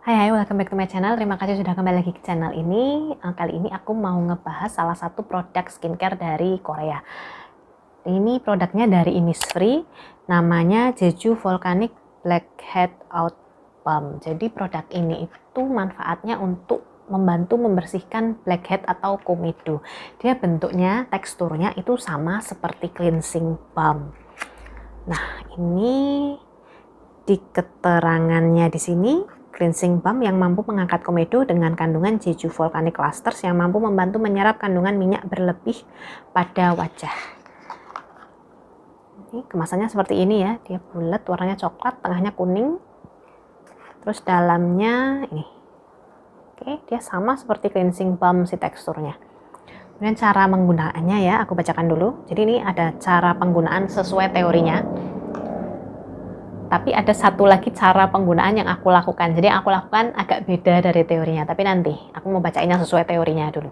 Hai, welcome back to my channel. Terima kasih sudah kembali lagi ke channel ini. Kali ini aku mau ngebahas salah satu produk skincare dari Korea. Ini produknya dari Innisfree, namanya Jeju Volcanic Blackhead Out Balm. Jadi produk ini itu manfaatnya untuk membantu membersihkan blackhead atau komedo. Dia bentuknya, teksturnya itu sama seperti cleansing balm. Nah, ini di keterangannya di sini, cleansing balm yang mampu mengangkat komedo dengan kandungan Jeju Volcanic Clusters yang mampu membantu menyerap kandungan minyak berlebih pada wajah. Ini kemasannya seperti ini ya, dia bulat, warnanya coklat, tengahnya kuning, terus dalamnya ini. Oke, dia sama seperti cleansing balm si teksturnya. Kemudian cara penggunaannya ya, aku bacakan dulu. Jadi ini ada cara penggunaan sesuai teorinya. Tapi ada satu lagi cara penggunaan yang aku lakukan. Jadi yang aku lakukan agak beda dari teorinya. Tapi nanti aku mau bacainnya sesuai teorinya dulu.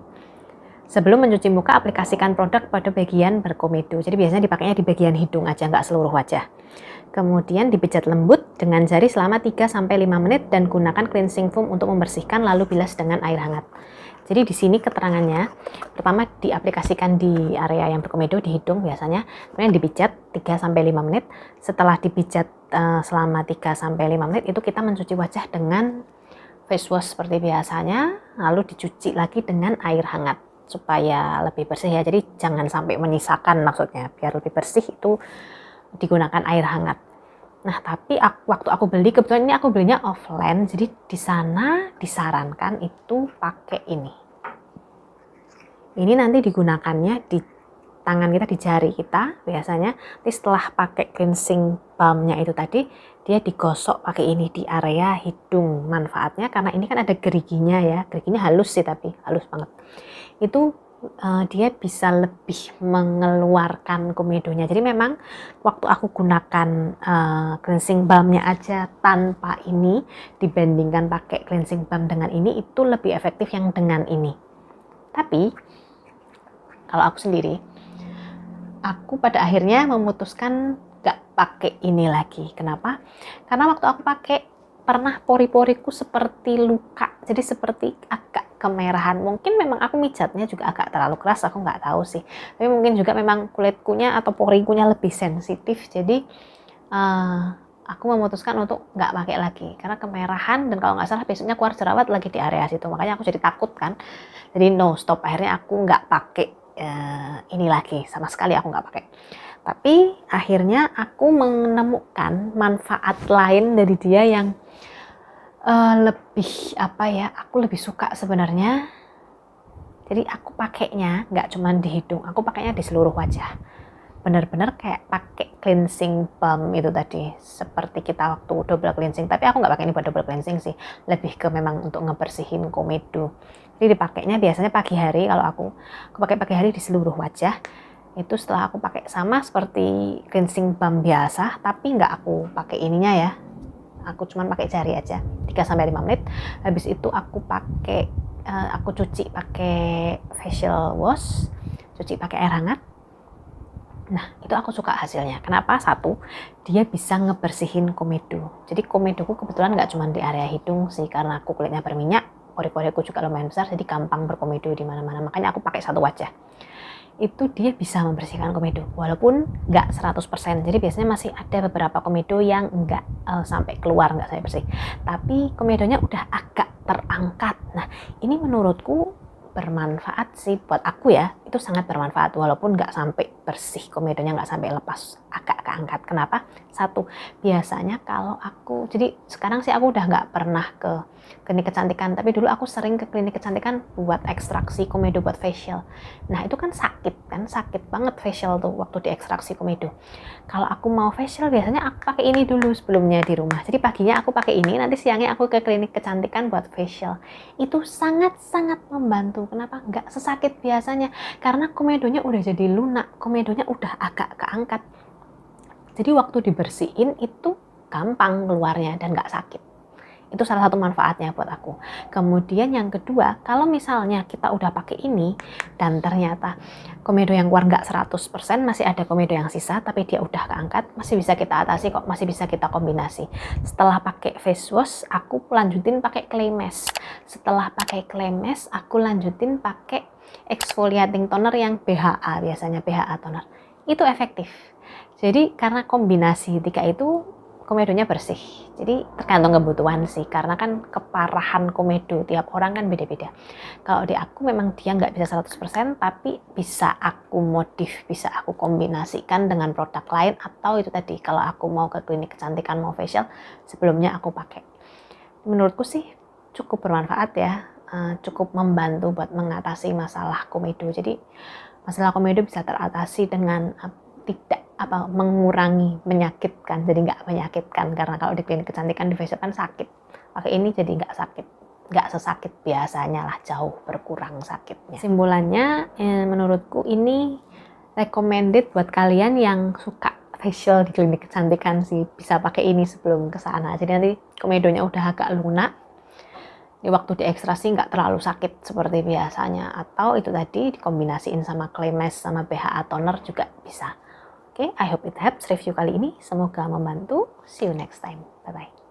Sebelum mencuci muka, aplikasikan produk pada bagian berkomedo. Jadi biasanya dipakainya di bagian hidung aja, nggak seluruh wajah. Kemudian dipijat lembut dengan jari selama 3-5 menit dan gunakan cleansing foam untuk membersihkan lalu bilas dengan air hangat. Jadi di sini keterangannya, pertama diaplikasikan di area yang berkomedo di hidung biasanya, kemudian dipijat 3-5 menit. Setelah dipijat selama 3-5 menit itu kita mencuci wajah dengan face wash seperti biasanya, lalu dicuci lagi dengan air hangat supaya lebih bersih ya. Jadi jangan sampai menyisakan, maksudnya biar lebih bersih itu digunakan air hangat. Nah, tapi waktu aku beli, kebetulan ini aku belinya offline, jadi di sana disarankan itu pakai ini. Ini nanti digunakannya di tangan kita, di jari kita biasanya. Nanti setelah pakai cleansing balmnya itu tadi, dia digosok pakai ini di area hidung. Manfaatnya karena ini kan ada geriginya ya, geriginya halus sih tapi halus banget. Itu dia bisa lebih mengeluarkan komedonya. Jadi memang waktu aku gunakan cleansing balmnya aja tanpa ini dibandingkan pakai cleansing balm dengan ini, itu lebih efektif yang dengan ini. Tapi kalau aku sendiri, aku pada akhirnya memutuskan gak pakai ini lagi. Kenapa? Karena waktu aku pakai pernah pori-poriku seperti luka, jadi seperti agak kemerahan. Mungkin memang aku mijatnya juga agak terlalu keras, aku nggak tahu sih. Tapi mungkin juga memang kulitkunya atau porikunya lebih sensitif, jadi aku memutuskan untuk nggak pakai lagi karena kemerahan, dan kalau nggak salah besoknya keluar jerawat lagi di area situ. Makanya aku jadi takut kan, jadi no stop. Akhirnya aku nggak pakai ini lagi, sama sekali aku nggak pakai. Tapi akhirnya aku menemukan manfaat lain dari dia yang lebih aku lebih suka sebenarnya. Jadi aku pakainya nggak cuma di hidung, aku pakainya di seluruh wajah. Benar-benar kayak pakai cleansing balm itu tadi, seperti kita waktu double cleansing. Tapi aku nggak pakai ini buat double cleansing sih, lebih ke memang untuk ngebersihin komedo. Jadi dipakainya biasanya pagi hari. Kalau aku pakai pagi hari di seluruh wajah. Itu setelah aku pakai sama seperti cleansing balm biasa, tapi nggak aku pakai ininya ya, aku cuma pakai jari aja 3-5 menit. Habis itu aku pakai aku cuci pakai facial wash, cuci pakai air hangat. Nah, itu aku suka hasilnya. Kenapa? Satu, dia bisa ngebersihin komedo. Jadi komedoku kebetulan nggak cuma di area hidung sih, karena aku kulitnya berminyak, pori-poriku juga lumayan besar, jadi gampang berkomedo di mana-mana. Makanya aku pakai satu wajah. Itu dia bisa membersihkan komedo walaupun nggak 100%. Jadi biasanya masih ada beberapa komedo yang nggak sampai keluar, nggak sampai bersih, tapi komedonya udah agak terangkat. Nah, ini menurutku bermanfaat sih buat aku ya, itu sangat bermanfaat walaupun nggak sampai bersih, komedonya nggak sampai lepas, agak keangkat. Kenapa? Satu, biasanya kalau aku, jadi sekarang sih aku udah nggak pernah ke klinik kecantikan, tapi dulu aku sering ke klinik kecantikan buat ekstraksi komedo buat facial. Nah, itu kan sakit banget facial tuh waktu diekstraksi komedo. Kalau aku mau facial biasanya aku pakai ini dulu sebelumnya di rumah. Jadi paginya aku pakai ini, nanti siangnya aku ke klinik kecantikan buat facial. Itu sangat-sangat membantu. Kenapa? Nggak sesakit biasanya, karena komedonya udah jadi lunak, komedonya udah agak keangkat. Jadi waktu dibersihin itu gampang keluarnya dan nggak sakit. Itu salah satu manfaatnya buat aku. Kemudian yang kedua, kalau misalnya kita udah pakai ini dan ternyata komedo yang keluar nggak 100%, masih ada komedo yang sisa tapi dia udah keangkat, masih bisa kita atasi kok, masih bisa kita kombinasi. Setelah pakai face wash, aku lanjutin pakai clay mask. Setelah pakai clay mask, aku lanjutin pakai exfoliating toner yang BHA, biasanya BHA toner. Itu efektif. Jadi karena kombinasi tiga itu komedonya bersih. Jadi tergantung kebutuhan sih, karena kan keparahan komedo tiap orang kan beda-beda. Kalau di aku memang dia nggak bisa 100%, tapi bisa aku modif, bisa aku kombinasikan dengan produk lain, atau itu tadi kalau aku mau ke klinik kecantikan, mau facial, sebelumnya aku pakai. Menurutku sih cukup bermanfaat ya, cukup membantu buat mengatasi masalah komedo. Jadi masalah komedo bisa teratasi dengan tidak mengurangi menyakitkan, jadi nggak menyakitkan, karena kalau di klinik kecantikan di facial kan sakit, pakai ini jadi nggak sakit, nggak sesakit biasanya lah, jauh berkurang sakitnya. Simpulannya menurutku ini recommended buat kalian yang suka facial di klinik kecantikan sih, bisa pakai ini sebelum ke sana. Jadi nanti komedonya udah agak lunak, di waktu diekstrasi nggak terlalu sakit seperti biasanya, atau itu tadi dikombinasiin sama clay mask sama BHA toner juga bisa. Oke, I hope it helps review kali ini. Semoga membantu. See you next time. Bye-bye.